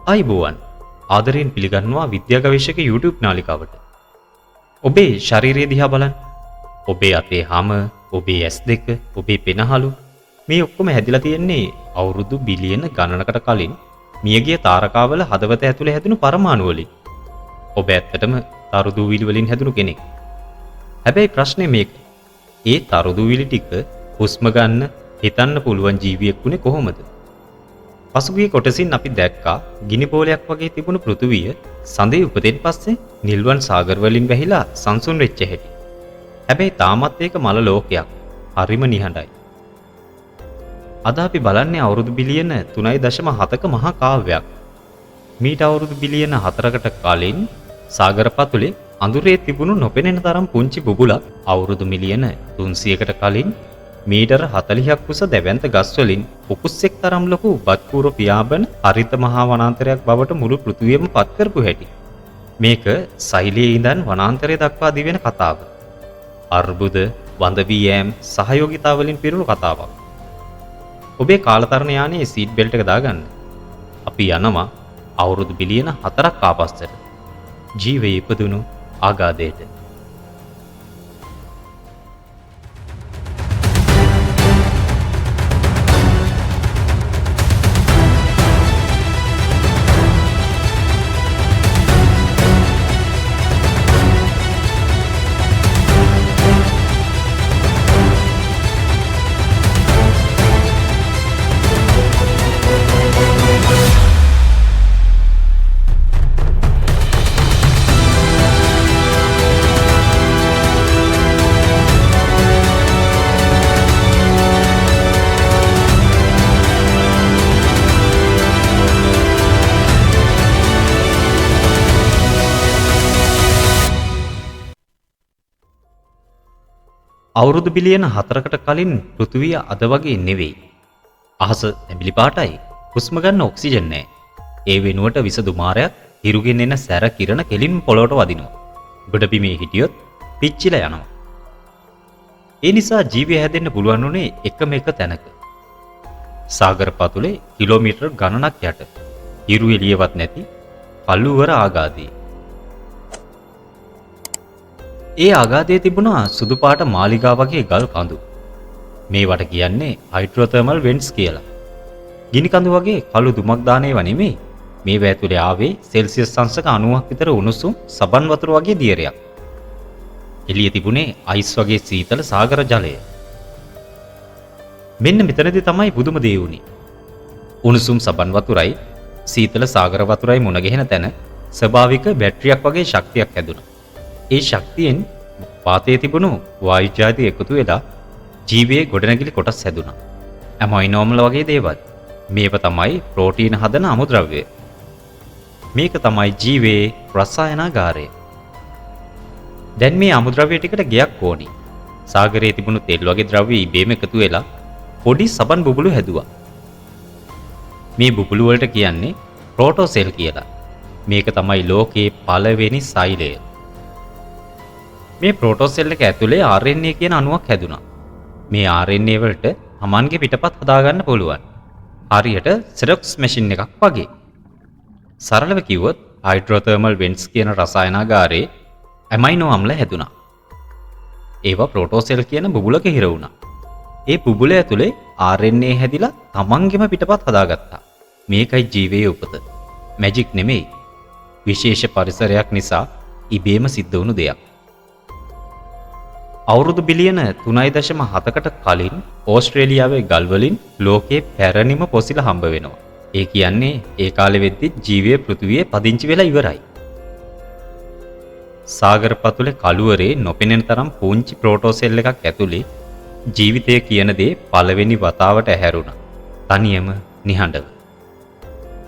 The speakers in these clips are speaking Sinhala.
ආයිබෝවන් ආදරයෙන් පිළිගන්නවා විද්‍යා ගවේෂක YouTube නාලිකාවට. ඔබේ ශරීරය දිහා බලන්න. ඔබේ අතේ හම, ඔබේ ඇස් දෙක, ඔබේ පෙනහළු මේ ඔක්කොම හැදිලා තියෙන්නේ අවුරුදු බිලියන ගණනකට කලින් මියගිය තාරකාවල හදවත ඇතුලේ හැදුණු පරමාණු වලින්. ඔබ ඇත්තටම තරු දූවිලි වලින් හැදුණු කෙනෙක්. හැබැයි ප්‍රශ්නේ මේක. ඒ තරු දූවිලි ටික හුස්ම ගන්න හිතන්න පුළුවන් ජීවියෙක් වුණේ කොහොමද? පසුගිය කොටසින් අපි දැක්කා ගිනි බෝලයක් වගේ තිබුණු පෘථුවිය සඳේ උපතෙන් පස්සේ නිල්වන් සාගර වලින් වැහිලා සංසුන් වෙච්ච හැටි. හැබැයි තාමත් ඒක මල ලෝකයක්. හරිම නිහඬයි. අද අපි බලන්නේ අවුරුදු බිලියන 3.7ක මහා කාව්‍යයක්. මීට අවුරුදු බිලියන 4කට කලින් සාගර පතුලේ අඳුරේ තිබුණු නොපෙනෙන තරම් පුංචි බුබුලක් අවුරුදු මිලියන 300කට කලින් මීටර 40ක් උස දැවැන්ත ගස් වලින් උකුස්සෙක් තරම් ලොකු බත්කූර පියාඹන හරිත මහා වනාන්තරයක් බවට මුළු පෘථිවියම පත් කරපු හැටි. මේක සෛලයේ ඉඳන් වනාන්තරය දක්වා දිවෙන කතාව. අර්බුද, වඳ වී යෑම්, සහයෝගිතා වලින් පිරුණු කතාවක්. ඔබේ කාලතරණ යානයේ සීට් බෙල්ට් එක දාගන්න. අපි යනවා අවුරුදු බිලියන 4ක් ආපස්සට. ජීවයේ ඉපදුණු ආගාදයට. අවුරුදු බිලියන 4කට කලින් පෘථිවිය අද වගේ නෙවෙයි. අහස තැඹිලි පාටයි. හුස්ම ගන්න ඔක්සිජන් නැහැ. ඒ වෙනුවට විස දුමාරයක් හිරුගෙන් එන සැර කිරණ කෙලින් පොළොවට වදිනවා. ගොඩ බිමේ හිටියොත් පිච්චිලා යනවා. ඒ නිසා ජීවය හැදෙන්න පුළුවන් උනේ එකම එක තැනක. සාගර පතුලේ කිලෝමීටර් ගණනක් යට. හිරු එළියවත් නැති කළුවර ආගාදේ. ඒ ආගාදයේ තිබුණා සුදු පාට මාලිගා වගේ ගල් කඳු. මේවට කියන්නේ හයිඩ්‍රෝතර්මල් වෙන්ට්ස් කියලා. ගිනි කඳු වගේ කළු දුමක් දාන ඒවා නෙමෙයි. මේවා ඇතුලේ ආවේ සෙල්සියස් අංශක 90ක් විතර උණුසුම් සබන් වතුර වගේ දියරයක්. එළිය තිබුණේ අයිස් වගේ සීතල සාගර ජලය. මෙන්න මෙතනදී තමයි බුදුම දේ වුනේ. උණුසුම් සබන් වතුරයි සීතල සාගර වතුරයි මුණ ගැහෙන තැන ස්වභාවික බැටරියක් වගේ ශක්තියක් හැදුණා. ඒ ශක්තියෙන් වාතයේ තිබුණු වායු ජාති එකතු වෙලා ජීවයේ ගොඩනැගිලි කොටස් හැදුණා. ඇමයිනෝමල වගේ දේවල්. මේව තමයි ප්‍රෝටීන හදන අමුද්‍රව්‍ය. මේක තමයි ජීවයේ රසායනාගාරය. දැන් මේ අමුද්‍රව්‍ය ටිකට ගයක් ඕනි. සාගරයේ තිබුණු තෙල් වගේ ද්‍රව්‍ය ඉබේම එකතු වෙලා පොඩි සබන් බුබුලු හැදුවා. මේ බුබුලු වලට කියන්නේ ප්‍රෝටෝසෙල් කියලා. මේක තමයි ලෝකයේ පළවෙනි සෛලය. මේ ප්‍රෝටෝසෙල් එක ඇතුලේ RNA කියන අණුවක් හැදුනා. මේ RNA වලට Hamanගේ පිටපත් හදාගන්න පුළුවන්. හරියට සෙරොක්ස් මැෂින් එකක් වගේ. සරලව කිව්වොත් හයිඩ්‍රෝතර්මල් වෙන්ට්ස් කියන රසායනාගාරයේ ඇමයිනෝ අම්ල හැදුනා. ඒවා ප්‍රෝටෝසෙල් කියන බුබුලක හිර වුණා. ඒ බුබුල ඇතුලේ RNA හැදිලා Hamanගේම පිටපත් හදාගත්තා. මේකයි ජීවයේ උපත. මැජික් නෙමෙයි. විශේෂ පරිසරයක් නිසා ඉබේම සිද්ධ වුණු දෙයක්. අවුරුදු බිලියන 3.7කට කලින් ඕස්ට්‍රේලියාවේ ගල් වලින් ලෝකයේ පැරණිම පොසිල හම්බ වෙනවා. ඒ කියන්නේ ඒ කාලෙ වෙද්දි ජීවය පෘථිවියේ පදිංචි වෙලා ඉවරයි. සාගර පතුලේ කළුවරේ නොපෙනෙන තරම් පුංචි ප්‍රෝටෝසෙල් එකක් ඇතුලේ ජීවිතය කියන දේ පළවෙනි වතාවට ඇහැරුණා. තනියම නිහඬව.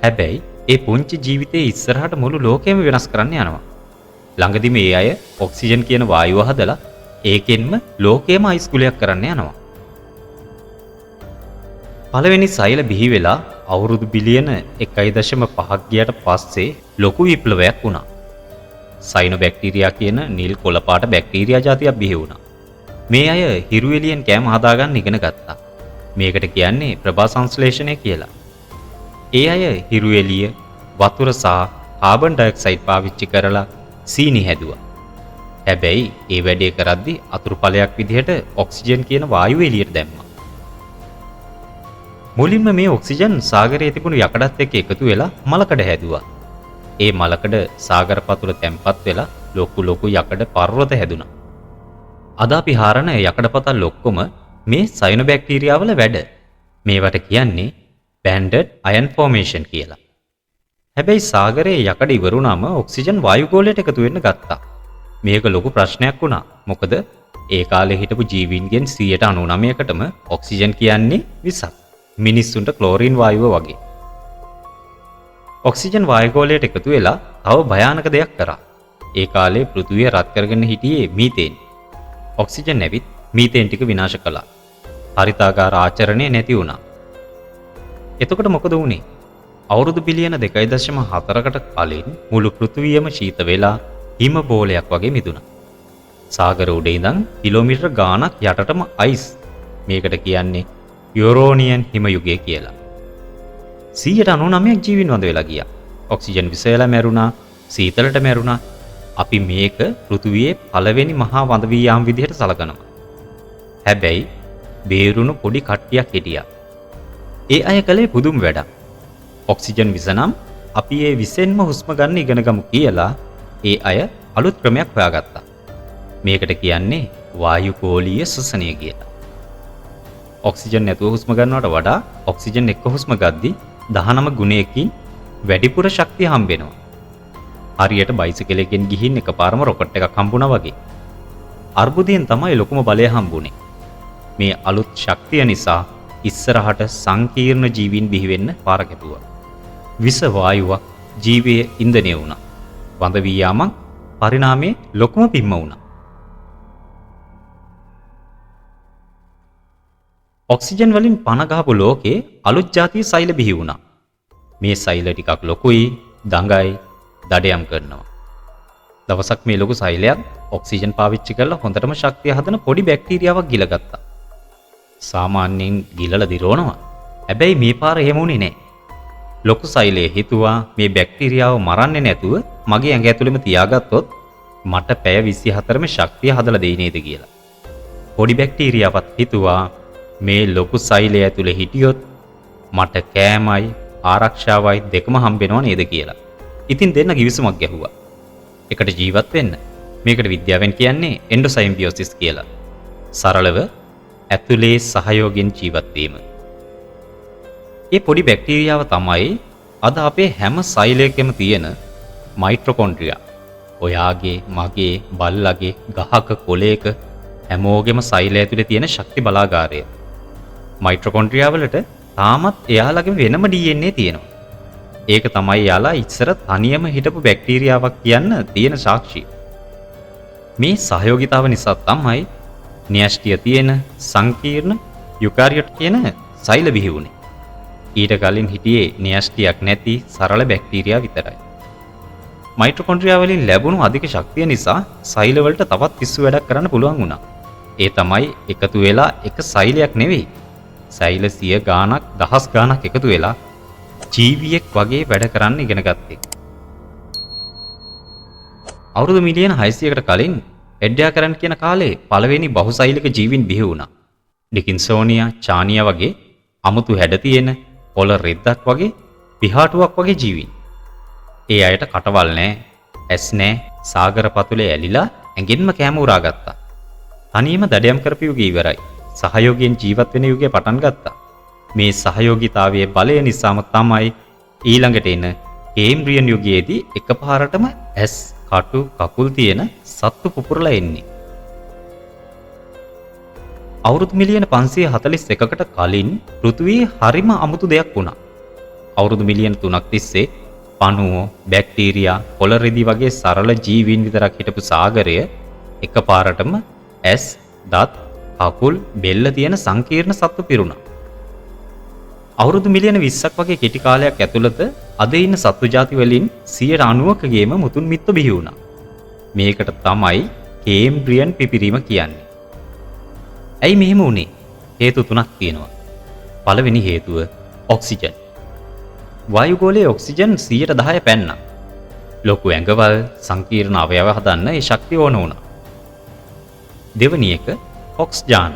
හැබැයි ඒ පුංචි ජීවිතයේ ඉස්සරහට මුළු ලෝකෙම වෙනස් කරන්න යනවා. ළඟදි මේ අය ඔක්සිජන් කියන වායුව හදලා ඒකෙන්ම ලෝකයේම අයිස්කුලයක් කරන්න යනවා. පළවෙනි සෛල බිහි වෙලා අවුරුදු බිලියන 1.5ක් ගියට පස්සේ ලොකු විප්ලවයක් වුණා. සයිනෝබැක්ටීරියා කියන නිල් කොළ පාට බැක්ටීරියා జాතියක් බිහි වුණා. මේ අය හිරු එළියෙන් කෑම හදාගන්න ඉගෙන ගත්තා. මේකට කියන්නේ ප්‍රභා සංශ්ලේෂණය කියලා. ඒ අය හිරු එළිය, වතුර සහ කාබන් ඩයොක්සයිඩ් පාවිච්චි කරලා සීනි හැදුවා. හැබැයි ඒ වැඩේ කරද්දී අතුරු ඵලයක් විදිහට ඔක්සිජන් කියන වායුව එළියට දැම්මා. මුලින්ම මේ ඔක්සිජන් සාගරයේ තිබුණු යකඩත් එක්ක එකතු වෙලා මලකඩ හැදුවා. ඒ මලකඩ සාගර පතුල තැම්පත් වෙලා ලොකු යකඩ පර්වත හැදුනා. අද අපි හරන යකඩ පතල් ඔක්කොම මේ සයනොබැක්ටීරියා වල වැඩ. මේවට කියන්නේ බෑන්ඩඩ් අයන් ෆෝමේෂන් කියලා. හැබැයි සාගරයේ යකඩ ඉවරුනම ඔක්සිජන් වායු ගෝලයට එකතු වෙන්න ගත්තා. මේක ලොකු ප්‍රශ්නයක් වුණා. මොකද ඒ කාලේ හිටපු ජීවීන්ගෙන් 99%කටම ඔක්සිජන් කියන්නේ විසක්. මිනිස්සුන්ට ක්ලෝරින් වායුව වගේ. ඔක්සිජන් වායු ගෝලයට එකතු වෙලා තව භයානක දෙයක් කරා. ඒ කාලේ පෘථිවිය රත් කරගෙන හිටියේ මීතේන්. ඔක්සිජන් නැවිත් මීතේන් ටික විනාශ කළා. හරිතාගාර ආචරණය නැති වුණා. එතකොට මොකද වුනේ? අවුරුදු බිලියන 2.4කට කලින් මුළු පෘථිවියම ශීත වෙලා හිම බෝලයක් වගේ මිදුණා. සාගර උඩ ඉඳන් කිලෝමීටර ගාණක් යටටම අයිස්. මේකට කියන්නේ යුරෝනියන් හිම යුගය කියලා. 99%ක් ජීවීන් වඳ වෙලා ගියා. ඔක්සිජන් විස වෙලා මැරුණා, සීතලට මැරුණා. අපි මේක පෘථිවියේ පළවෙනි මහා වඳ වී යාම් විදිහට සලකනවා. හැබැයි බේරුණු පොඩි කට්ටියක් හිටියා. ඒ අය කළේ පුදුම වැඩක්. ඔක්සිජන් විස නම් අපි ඒ විසෙන්ම හුස්ම ගන්න ඉගෙන ගමු කියලා ඒ අය අලුත් ක්‍රමයක් හොයාගත්තා. මේකට කියන්නේ වායු ගෝලීය ශ්වසනය කියලා. ඔක්සිජන් නැතුව හුස්ම ගන්නවට වඩා ඔක්සිජන් එක්ක හුස්ම ගද්දී 19 ගුණයකින් වැඩිපුර ශක්තිය හම්බෙනවා. හරියට බයිසිකලයකින් ගිහින් එකපාරම රොකට් එකක් හම්බුණා වගේ. අර්බුදයෙන් තමයි ලොකුම බලය හම්බුනේ. මේ අලුත් ශක්තිය නිසා ඉස්සරහට සංකීර්ණ ජීවීන් බිහි වෙන්න පාර කැපුවා. විස වායුවක් ජීවයේ ඉන්ධනය වුණා. වඳ වී යාමක් පරිණාමයේ ලොකුම පිම්ම වුණා. ඔක්සිජන් වලින් පණ ගහපු ලෝකේ අලුත් જાතිය සෛල බිහි වුණා. මේ සෛල ටිකක් ලොකුයි, දඟයි, දඩයම් කරනවා. දවසක් මේ ලොකු සෛලයක් ඔක්සිජන් පාවිච්චි කරලා හොඳටම ශක්තිය හදන පොඩි බැක්ටීරියාවක් ගිලගත්තා. සාමාන්‍යයෙන් ගිලලා දිරවනවා. හැබැයි මේ පාර එහෙම වුණේ නැහැ. ලොකු සෛලයේ හිතුවා මේ බැක්ටීරියාව මරන්නේ නැතුව මගේ ඇඟ ඇතුළෙම තියාගත්තොත් මට පැය 24ම ශක්තිය හදලා දෙයි නේද කියලා. පොඩි බැක්ටීරියාවත් හිතුවා මේ ලොකු සෛලය ඇතුලේ හිටියොත් මට කෑමයි ආරක්ෂාවයි දෙකම හම්බෙනව නේද කියලා. ඉතින් දෙන්න කිවිසුමක් ගැහුවා. එකට ජීවත් වෙන්න. මේකට විද්‍යාවෙන් කියන්නේ එන්ඩෝසයිම්බියෝසිස් කියලා. සරලව ඇතුලේ සහයෝගයෙන් ජීවත් වීම. මේ පොඩි බැක්ටීරියාව තමයි අද අපේ හැම සෛලයකම තියෙන මයිටොකොන්ඩ්‍රියා. ඔයාගේ, මගේ, බල්ලගේ, ගහක, කොළයක හැමෝගෙම සෛලය ඇතුලේ තියෙන ශක්ති බලාගාරය. මයිටොකොන්ඩ්‍රියා වලට තාමත් එයාලගේ වෙනම DNA තියෙනවා. ඒක තමයි යාලා ඉස්සර තනියම හිටපු බැක්ටීරියාවක් කියන්න තියෙන සාක්ෂිය. මේ සහයෝගිතාව නිසා තමයි න්‍යෂ්ටිය තියෙන සංකීර්ණ යුකාරියොට් කියන සෛල බිහි වුණේ. ඊට කලින් හිටියේ න්‍යෂ්ටියක් නැති සරල බැක්ටීරියා විතරයි. මයිටොකොන්ඩ්‍රියා වලින් ලැබුණු අධික ශක්තිය නිසා සෛල වලට තවත් පිස්සු වැඩක් කරන්න පුළුවන් වුණා. ඒ තමයි එකතු වෙලා එක සෛලයක් නෙවෙයි. සෛල 100 ගාණක්, දහස් ගාණක් එකතු වෙලා ජීවියෙක් වගේ වැඩ කරන්න ඉගෙන ගත්තේ. අවුරුදු මිලියන 600කට කලින් එඩ්ඩාකරන් කියන කාලේ පළවෙනි බහුසෛලික ජීවීන් බිහි වුණා. ඩිකින්සෝනියා, චානියා වගේ අමුතු හැඩ තියෙන පොළ රෙද්දක් වගේ පිහාටුවක් වගේ ජීවීන්. ඒ අයට කටවල් නැහැ, ඇස් නැහැ, සාගර පතුලේ ඇලිලා ඇඟින්ම කෑම උරා ගත්තා. තනියම දඩයම් කරපු යුගය ඉවරයි. සහයෝගයෙන් ජීවත් වෙන යුගය පටන් ගත්තා. මේ සහයෝගීතාවයේ බලය නිසාම තමයි ඊළඟට එන කේම්බ්‍රියන් යුගයේදී එකපාරටම ඇස්, කටු, කකුල් තියෙන සත්තු පුපුරලා එන්නේ. අවුරුදු මිලියන 541කට කලින් පෘථිවියේ හරිම අමුතු දෙයක් වුණා. අවුරුදු මිලියන 3ක් තිස්සේ පණුවෝ, බැක්ටීරියා, පොළ රෙදි වගේ සරල ජීවීන් විතරක් හිටපු සාගරය එකපාරටම ඇස්, දත්, කකුල්, බෙල්ල තියෙන සංකීර්ණ සත්තු පිරුණා. අවුරුදු මිලියන 20ක් වගේ කෙටි කාලයක් ඇතුළත අද ඉන්න සත්තු ජාති වලින් 90%කගේම මුතුන් මිත්ත බිහි වුණා. මේකට තමයි කේම්බ්‍රියන් පිපිරීම කියන්නේ. ඇයි මෙහෙම වුනේ? හේතු තුනක් තියෙනවා. පළවෙනි හේතුව ඔක්සිජන්. වායුගෝලයේ ඔක්සිජන් 110 පැන්නා. ලොකු ඇඟවල් සංකීර්ණ අවයව හදන්න ඒ ශක්තිය ඕන වුණා. දෙවැනි එක ඔක්ස්ජාන.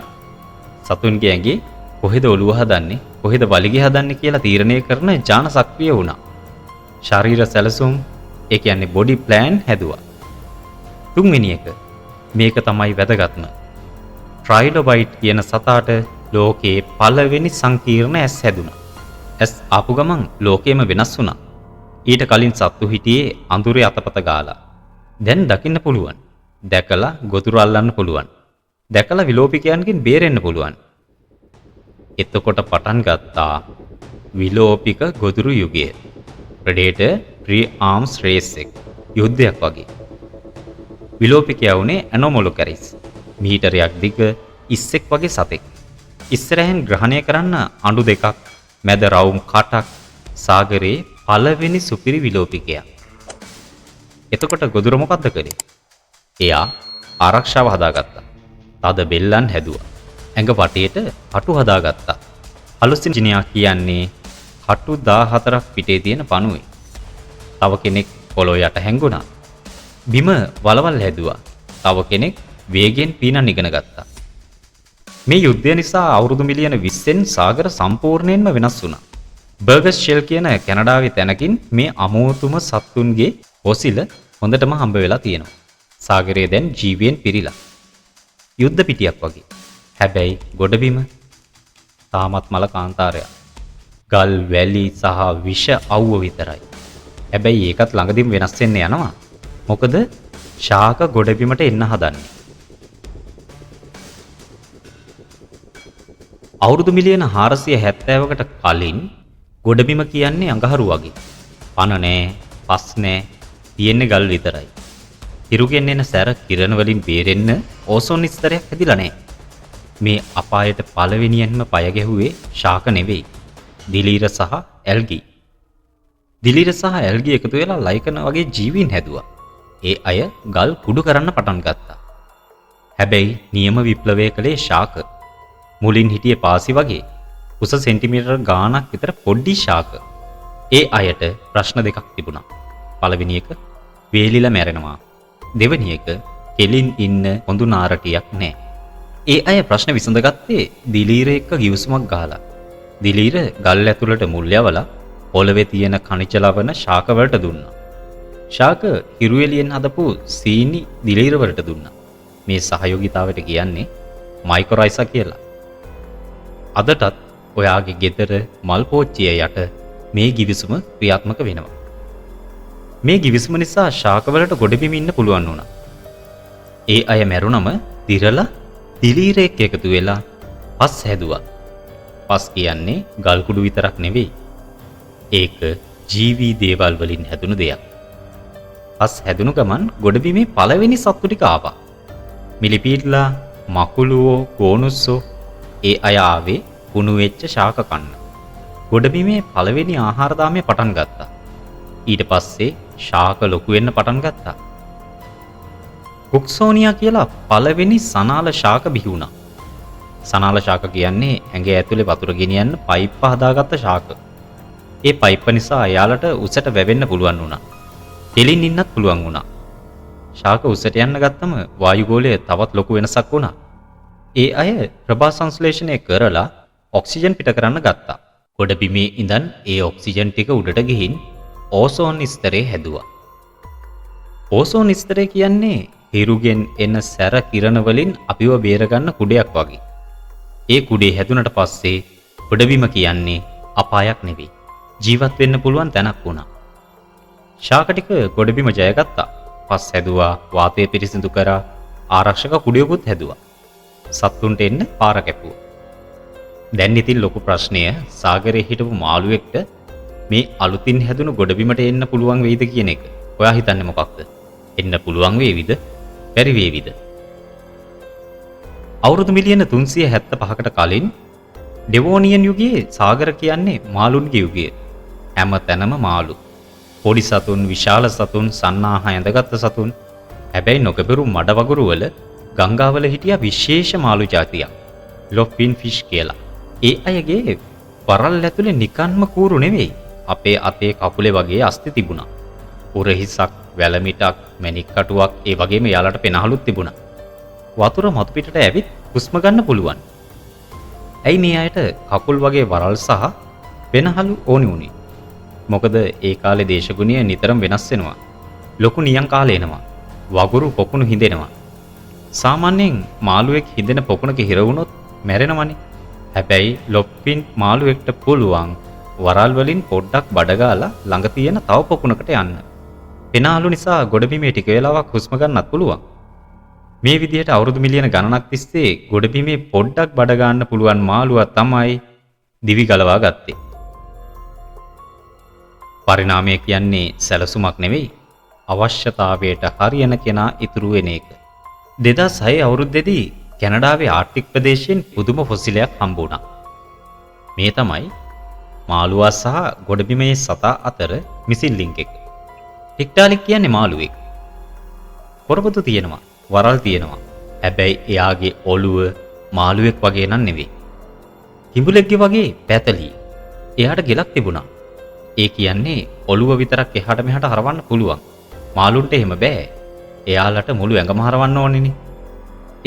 සතුන්ගේ ඇඟේ කොහෙද ඔළුව හදන්නේ කොහෙද වලිගය හදන්නේ කියලා තීරණය කරන ජාන සක්‍රිය වුණා. ශරීර සැලසුම් ඒ කියන්නේ බොඩි ප්ලෑන් හැදුවා. තුන්වෙනි එක මේක තමයි වැදගත්ම. ට්‍රයිලොබයිට් කියන සතාට ලෝකයේ පළවෙනි සංකීර්ණ ඇස් හැදුනා. ඇස් ආපු ගමන් ලෝකෙම වෙනස් වුණා. ඊට කලින් සත්තු හිටියේ අඳුරේ අතපත ගාලා. දැන් දකින්න පුළුවන්. දැකලා ගොදුරු අල්ලන්න පුළුවන්. දැකලා විලෝපිකයන්ගෙන් බේරෙන්න පුළුවන්. එතකොට පටන් ගත්තා විලෝපික ගොදුරු යුගය. ප්‍රෙඩේටර් ප්‍රී ආම්ස් රේස් එක. යුද්ධයක් වගේ. විලෝපිකයා වුණේ ඇනෝමොලොකැරිස්. මීටරයක් දිග ඉස්සෙක් වගේ සතෙක්. ඉස්සරහෙන් ග්‍රහණය කරන්න අඬු දෙකක්, මැද රවුම් කටක්, සාගරයේ පළවෙනි සුපිරි විලෝපිකයා. එතකොට ගොදුර මොකද්ද කළේ? එයා ආරක්ෂාව හදාගත්තා. තද බෙල්ලන් හැදුවා. ඇඟ වටේට කටු හදාගත්තා. හලුසින්ජිනියා කියන්නේ කටු 14ක් පිටේ තියෙන පණුවේ. තව කෙනෙක් පොළොව යට හැංගුණා. බිම වලවල් හැදුවා. තව කෙනෙක් වේගෙන් පීනන් ඉගෙන ගත්තා. මේ යුද්ධය නිසා අවුරුදු මිලියන 20න් සාගර සම්පූර්ණයෙන්ම වෙනස් වුණා. බර්ගස් ෂෙල් කියන කැනඩාවේ තැනකින් මේ අමෝතුම සත්තුන්ගේ පොසිල හොඳටම හම්බ වෙලා තියෙනවා. සාගරය දැන් ජීවයෙන් පිරීලා. යුද්ධ පිටියක් වගේ. හැබැයි ගොඩබිම තාමත් මල කාන්තාරයක්. ගල් වැලි සහ විෂ අවුව විතරයි. හැබැයි ඒකත් ළඟදීම වෙනස් වෙන්න යනවා. මොකද ශාක ගොඩබිමට එන්න හදන්නේ. අවුරුදු මිලියන 470කට කලින් ගොඩබිම කියන්නේ අඟහරු වගේ. පණ නෑ, පස් නෑ, තියෙන්නේ ගල් විතරයි. හිරුගෙන් එන සැර කිරණ වලින් බේරෙන්න ඕසෝන් ස්තරයක් හැදිලා නෑ. මේ අපායට පළවෙනියෙන්ම පය ගැහුවේ ශාක නෙවෙයි. දිලීර සහ ඇල්ගි. දිලීර සහ ඇල්ගි එකතු වෙලා ලයිකන වගේ ජීවීන් හැදුවා. ඒ අය ගල් කුඩු කරන්න පටන් ගත්තා. හැබැයි නියම විප්ලවය කළේ ශාක. මුලින් හිටියේ පාසි වගේ උස සෙන්ටිමීටර් ගාණක් විතර පොඩි ශාක. ඒ අයට ප්‍රශ්න දෙකක් තිබුණා. පළවෙනි එක වේලිලා මැරෙනවා. දෙවෙනි එක කෙලින් ඉන්න හොඳු නාරටියක් නැහැ. ඒ අය ප්‍රශ්න විසඳගත්තේ දිලීර එක්ක ගිවිසුමක් ගහලා. දිලීර ගල් ඇතුළට මුල් යවලා පොළවේ තියෙන khනිජ ලවණ ශාක වලට දුන්නා. ශාක හිරු එළියෙන් හදපු සීනි දිලීර වලට දුන්නා. මේ සහයෝගීතාවයට කියන්නේ මයිකොරයිසා කියලා. අදටත් ඔයාගේ ගෙදර මල් පෝච්චිය යට මේ ගිවිසුම ක්‍රියාත්මක වෙනවා. මේ ගිවිසුම නිසා ශාක වලට ගොඩබිම ඉන්න පුළුවන් වුණා. ඒ අය මැරුණම දිරලා දිලීරෙක් එකතු වෙලා පස් හැදුවා. පස් කියන්නේ ගල් කුඩු විතරක් නෙවෙයි. ඒක ජීවී දේවල් වලින් හැදුණු දෙයක්. පස් හැදුණු ගමන් ගොඩබිමේ පළවෙනි සත්තු ටික ආවා. මිලිපීඩ්ලා, මකුළුවෝ, ගෝනුස්සෝ ඒ අය ආවේ කුණු වෙච්ච ශාක කන්න. ගොඩබිමේ පළවෙනි ආහාර දාමය පටන් ගත්තා. ඊට පස්සේ ශාක ලොකු වෙන්න පටන් ගත්තා. කුක්සෝනියා කියලා පළවෙනි සනාල ශාක බිහි වුණා. සනාල ශාක කියන්නේ ඇඟ ඇතුලේ වතුර ගෙනියන්න පයිප්ප හදාගත්ත ශාක. ඒ පයිප්ප නිසා එයාලට උසට වැවෙන්න පුළුවන් වුණා. කෙලින් ඉන්නත් පුළුවන් වුණා. ශාක උසට යන්න ගත්තම වායුගෝලය තවත් ලොකු වෙනසක් වුණා. ඒ අය ප්‍රභා සංශ්ලේෂණය කරලා ඔක්සිජන් පිට කරන්න ගත්තා. ගොඩබිමේ ඉඳන් ඒ ඔක්සිජන් ටික උඩට ගිහින් ඕසෝන් ස්තරය හැදුවා. ඕසෝන් ස්තරය කියන්නේ හිරුගෙන් එන සැර කිරණ වලින් අපිව බේරගන්න කුඩයක් වගේ. ඒ කුඩේ හැදුනට පස්සේ ගොඩබිම කියන්නේ අපායක් නෙවෙයි. ජීවත් වෙන්න පුළුවන් තැනක් වුණා. ශාක ටික ගොඩබිම ජයගත්තා. පස් හැදුවා, වාතය පිරිසිදු කරා, ආරක්ෂක කුඩයකුත් හැදුවා. සත්තුන්ට එන්න පාර කැපුවා. දැන් ඉතින් ලොකු ප්‍රශ්නය සාගරයේ හිටපු මාළුවෙක්ට මේ අලුතින් හැදුණු ගොඩබිමට එන්න පුළුවන් වෙයිද කියන එක. ඔයා හිතන්නේ මොකක්ද? එන්න පුළුවන් වේවිද? බැරි වේවිද? අවුරුදු මිලියන 375කට කලින් ඩෙවෝනියන් යුගයේ සාගර කියන්නේ මාළුන්ගේ යුගය. හැම තැනම මාළු. පොඩි සතුන්, විශාල සතුන්, සන්නාහ ඇඳගත් සතුන්. හැබැයි නොකබරු මඩ වගුරු වල ගංගාවල හිටියා විශේෂ මාළු జాතියක්. ලොෆින් ෆිෂ් කියලා. ඒ අයගේ වරල් ඇතුලේ නිකන්ම කූරු නෙවෙයි. අපේ අතේ කකුලේ වගේ අස්ති තිබුණා. උරහිසක්, වැලමිටක්, මැණික් කටුවක් ඒ වගේම යාලට පෙනහලුත් තිබුණා. වතුර මතු පිටට ඇවිත් හුස්ම ගන්න පුළුවන්. ඇයි මේ අයට කකුල් වගේ වරල් සහ පෙනහලු ඕනි උනේ? මොකද ඒ කාලේ දේශගුණය නිතරම වෙනස් වෙනවා. ලොකු නියං කාලේ එනවා. වගුරු පොකුණු හිඳෙනවා. සාමාන්‍යයෙන් මාළුවෙක් හිඳෙන පොකුණක හිර වුණොත් මැරෙනවනේ. හැබැයි ලොප්පින් මාළුවෙක්ට පුළුවන් වරල් වලින් පොඩ්ඩක් බඩගාලා ළඟ තියෙන තව පොකුණකට යන්න. පෙනහලු නිසා ගොඩබිමේ ටික වේලාවක් හුස්ම ගන්නත් පුළුවන්. මේ විදිහට අවුරුදු මිලියන ගණනක් තිස්සේ ගොඩබිමේ පොඩ්ඩක් බඩ ගන්න පුළුවන් මාළුවා තමයි දිවි ගලවා ගත්තේ. පරිණාමය කියන්නේ සැලසුමක් නෙවෙයි, අවශ්‍යතාවයට හරියන කෙනා ඉතුරු වෙන එක. 2006 අවුරුද්දේදී කැනඩාවේ ආර්ටික් ප්‍රදේශයෙන් පුදුම ෆොසිලයක් හම්බ වුණා. මේ තමයි මාළුවා සහ ගොඩබිමේ සතා අතර මිසින් ලින්ක් එක. ටික්ටාලික් කියන්නේ මාළුවෙක්. පොරපොතු තියෙනවා, වරල් තියෙනවා. හැබැයි එයාගේ ඔළුව මාළුවෙක් වගේ නන් නෙවෙයි. කිඹුලෙක්ගේ වගේ පැතලි. එයාට ගෙලක් තිබුණා. ඒ කියන්නේ ඔළුව විතරක් එහාට මෙහාට හරවන්න පුළුවන්. මාළුන්ට එහෙම බෑ. එයාලට මුළු ඇඟම හරවන්න ඕනේනේ.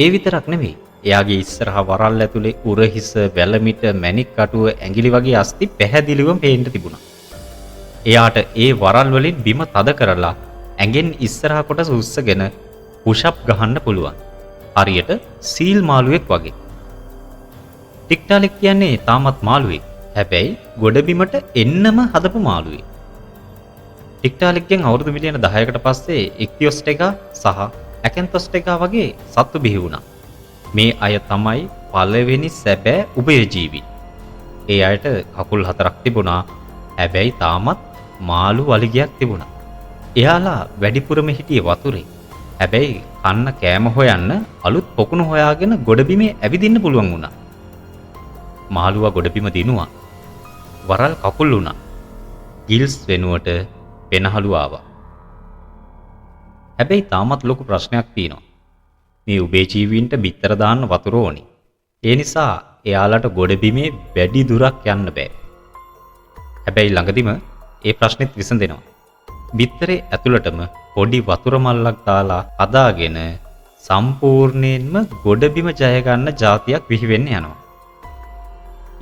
ඒ විතරක් නෙවෙයි. එයාගේ ඉස්සරහා වරල් ඇතුලේ උරහිස, වැලමිට, මැණික් කටුව, ඇඟිලි වගේ අස්ති පැහැදිලිවම පේන්න තිබුණා. එයාට ඒ වරල් වලින් බිම තද කරලා ඇඟෙන් ඉස්සරහා කොටස උස්සගෙන පුෂප් ගහන්න පුළුවන්. හරියට සීල් මාළුවෙක් වගේ. ටික්ටාලික් කියන්නේ තාමත් මාළුවෙක්. හැබැයි ගොඩබිමට එන්නම හදපු මාළුවෙක්. ටික්ටාලික්ගෙන් අවුරුදු මිලියන 10කට පස්සේ ඉක්තියොස්ටෙගා සහ ඇකැන්තොස්ටෙගා වගේ සත්තු බිහි වුණා. මේ අය තමයි පළවෙනි සැබෑ උභයජීවි. ඒ අයට කකුල් 4ක් තිබුණා. හැබැයි තාමත් මාළු වලිගයක් තිබුණා. එයාලා වැඩිපුරම හිටියේ වතුරේ. හැබැයි කන්න කෑම හොයන්න අලුත් පොකුණු හොයාගෙන ගොඩබිමේ ඇවිදින්න පුළුවන් වුණා. මාළුවා ගොඩබිම දිනුවා. වරල් කකුල් වුණා. ගිල්ස් වෙනුවට පෙනහලු ආවා. හැබැයි තාමත් ලොකු ප්‍රශ්නයක් තියෙනවා. මේ උභයජීවීන්ට බිත්තර දාන්න වතුර ඕනි. ඒ නිසා එයාලට ගොඩබිමේ වැඩි දුරක් යන්න බෑ. හැබැයි ළඟදිම ඒ ප්‍රශ්නෙත් විසඳෙනවා. බිත්තරේ ඇතුළටම පොඩි වතුර මල්ලක් දාලා හදාගෙන සම්පූර්ණයෙන්ම ගොඩබිම ජය ගන්න જાතියක් බිහි වෙන්න යනවා.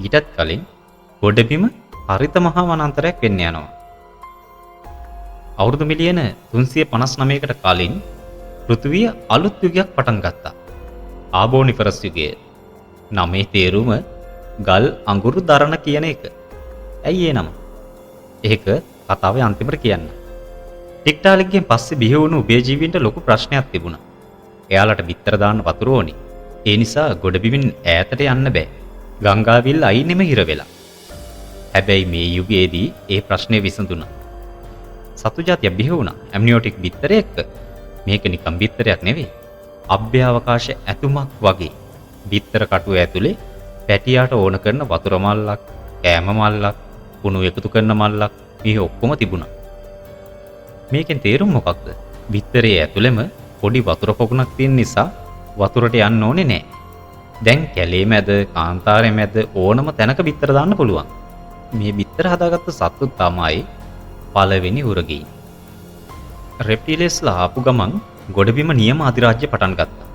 ඊටත් කලින් ගොඩබිම හරිත මහා වනාන්තරයක් වෙන්න යනවා. අවුරුදු මිලියන 359කට කලින් පෘථිවිය අලුත් යුගයක් පටන් ගත්තා. ආබෝනිෆරස් යුගය. නමේ තේරුම ගල් අඟුරු දරන කියන එක. ඇයි ඒ නම? ඒක කතාවේ අන්තිමට කියන්න. ටික්ටාලික්ගෙන් පස්සේ බිහි වුණු උභයජීවීන්ට ලොකු ප්‍රශ්නයක් තිබුණා. එයාලට බිත්තර දාන්න වතුර ඕනි. ඒ නිසා ගොඩබිමින් ඈතට යන්න බෑ. ගංගාවිල් අයිනෙම හිර වෙලා. හැබැයි මේ යුගයේදී ඒ ප්‍රශ්නේ විසඳුණා. සතු జాතිය බිහි වුණා ඇම්නියොටික් බිත්තරය එක්ක. මේක නිකම් බිත්තරයක් නෙවෙයි. අභ්‍යවකාශ ඇතුමක් වගේ. බිත්තර කටුව ඇතුලේ පැටියාට ඕන කරන වතුර මල්ලක්, කෑම මල්ලක්, කුණු එකතු කරන මල්ලක් මේ ඔක්කොම තිබුණා. මේකෙන් තේරුම මොකක්ද? බිත්තරයේ ඇතුළෙම පොඩි වතුර පොකුණක් තියෙන නිසා වතුරට යන්න ඕනේ නෑ. දැන් කැලේ මැද, කාන්තාරයේ මැද ඕනම තැනක බිත්තර දාන්න පුළුවන්. මේ බිත්තර හදාගත්ත සත්තු තමයි පළවෙනි උරගීන්. රෙප්ටිලියස්ලා ආපු ගමන් ගොඩබිම නියම අධිරාජ්‍ය පටන් ගත්තා.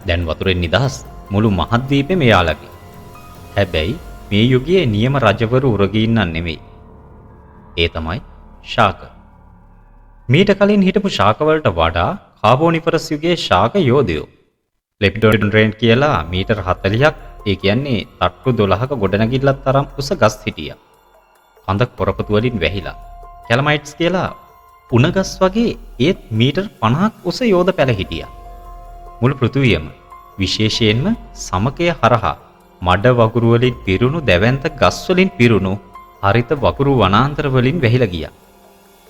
දැන් වතුරෙන් නිදහස් මුළු මහද්වීපෙම එයාලගේ. හැබැයි මේ යුගයේ නියම රජවරු උරගීන් නම් නෙමෙයි. ඒ තමයි ශාක. මීට කලින් හිටපු ශාක වලට වඩා කාබෝනිෆරස් යුගයේ ශාක යෝධයෝ. ලෙපිඩොඩෙන්ඩ්‍රන් කියලා මීටර් 40ක්, ඒ කියන්නේ තට්ටු 12ක ගොඩනැගිල්ලක් තරම් උස ගස් හිටියා. කඳ කොරපතු වලින් වැහිලා. කැලමයිට්ස් කියලා උණගස් වගේ ඒත් මීටර් 50ක් උස යෝධ පැල හිටියා. මුළු පෘථුවියම විශේෂයෙන්ම සමකය හරහා මඩ වගුරු වලින් පිරුණු දැවැන්ත ගස් වලින් පිරුණු හරිත වගුරු වනාන්තර වලින් වැහිලා ගියා.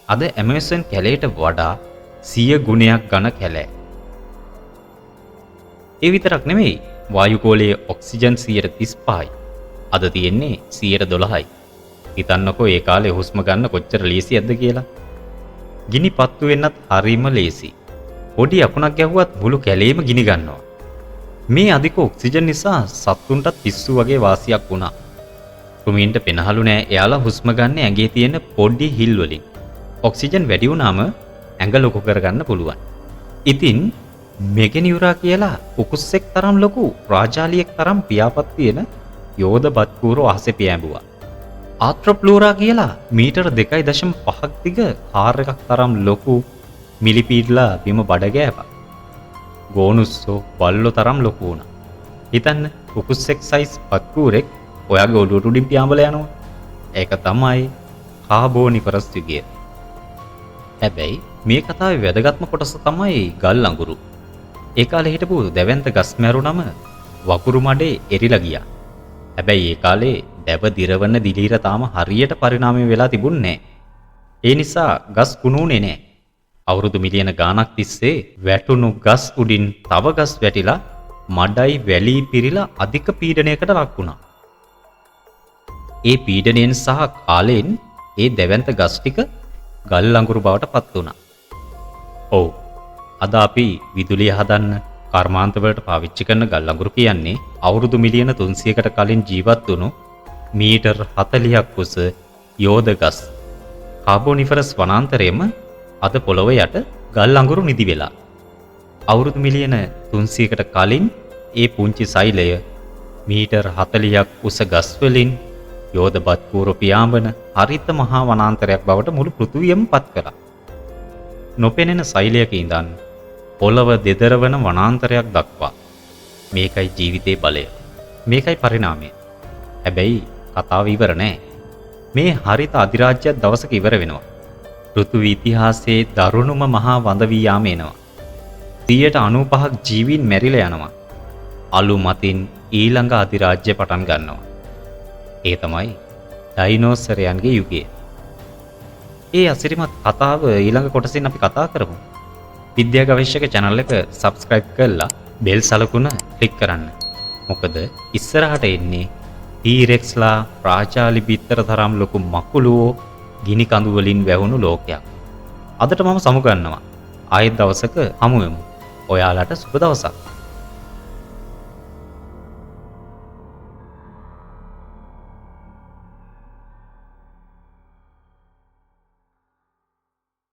අද ඇමේසන් කැලේට වඩා 100 ගුණයක් ඝන කැලෑ. ඒ විතරක් නෙමෙයි, වායුගෝලයේ ඔක්සිජන් 35යි. අද තියෙන්නේ 12යි. හිතන්නකෝ ඒ කාලේ හුස්ම ගන්න කොච්චර ලේසියක්ද කියලා. ගිනි පත්තු වෙන්නත් හරිම ලේසි. පොඩි අකුණක් ගැහුවත් මුළු කැලේම ගිනි ගන්නවා. මේ අධික ඔක්සිජන් නිසා සත්තුන්ටත් පිස්සු වගේ වාසියක් වුණා. කෘමීන්ට පෙනහලු නෑ එයාලා හුස්ම ගන්න ඇඟේ තියෙන පොඩි හිල් වලින්. ඔක්සිජන් වැඩි වුණාම ඇඟ ලොකු කරගන්න පුළුවන්. ඉතින් මෙගෙනියුරා කියලා උකුස්සෙක් තරම් ලොකු රාජාලියෙක් තරම් පියාපත් තියෙන යෝධ බත්කූරෝ අහසේ පියෑඹුවා. ආත්‍රොප්ලූරා කියලා මීටර 2.5ක් දිග කාර් එකක් තරම් ලොකු මිලිපීඩ්ලා බිම බඩ ගෑවා. ගෝනුස්සෝ බල්ලෝ තරම් ලොකු වුණා. හිතන්න උකුස්සෙක් සයිස් බත්කූරෙක් ඔයාගේ ඔළුවට උඩින් පියාඹලා යනවා. ඒක තමයි කාබෝනිෆරස් යුගය. හැබැයි මේ කතාවේ වැදගත්ම කොටස තමයි ගල් අඟුරු. ඒ කාලේ හිටපු දැවැන්ත ගස් මැරුණම වකුරු මඩේ එරිලා ගියා. හැබැයි ඒ කාලේ දැව දිරවන දිලීර තාම හරියට පරිණාමය වෙලා තිබුණේ නැහැ. ඒ නිසා ගස් කුණුනේ නැහැ. අවුරුදු මිලියන ගාණක් තිස්සේ වැටුණු ගස් උඩින් තව ගස් වැටිලා මඩයි වැලි පිරීලා අධික පීඩනයකට ලක් වුණා. ඒ පීඩනයෙන් සහ කාලයෙන් ඒ දැවැන්ත ගස් ටික ගල් අඟුරු බවට පත් වුණා. ඔව්. අද අපි විදුලිය හදන්න කර්මාන්ත වලට පාවිච්චි කරන ගල් අඟුරු කියන්නේ අවුරුදු මිලියන 300කට කලින් ජීවත් වුණු මීටර් 40ක් උස යෝධ ගස්. කාබෝනිෆරස් වනාන්තරයේම අද පොළොව යට ගල් අඟුරු නිදි වෙලා. අවුරුදු මිලියන 300කට කලින් ඒ පුංචි සෛලය මීටර් 40ක් උස ගස් වලින් යෝධ බත්කූරු පියාඹන හරිත මහා වනාන්තරයක් බවට මුළු පෘථිවියම පත් කළා. නොපෙනෙන සෛලයක ඉඳන් පොළව දෙදරවන වනාන්තරයක් දක්වා. මේකයි ජීවිතේ බලය. මේකයි පරිණාමය. හැබැයි කතාව ඉවර නෑ. මේ හරිත අධිරාජ්‍යයක් දවසක ඉවර වෙනවා. පෘථිවි ඉතිහාසයේ දරුණුම මහා වඳ වී යාම එනවා. 95ක් ජීවීන් මැරිලා යනවා. අලු මතින් ඊළඟ අධිරාජ්‍ය පටන් ගන්නවා. ඒ තමයි ඩයිනෝසරයන්ගේ යුගය. ඒ අසිරිමත් කතාව ඊළඟ කොටසින් අපි කතා කරමු. විද්‍යා ගවේෂක channel එක subscribe කරලා bell සලකුණ click කරන්න. මොකද ඉස්සරහට එන්නේ T-Rex ලා රාජාලි බිත්තර තරම් ලොකු මකුළුවෝ ගිනි කඳු වලින් වැහුණු ලෝකයක්. අදට මම සමු ගන්නවා. ආයෙත් දවසක හමු වෙමු. ඔයාලට සුබ දවසක්.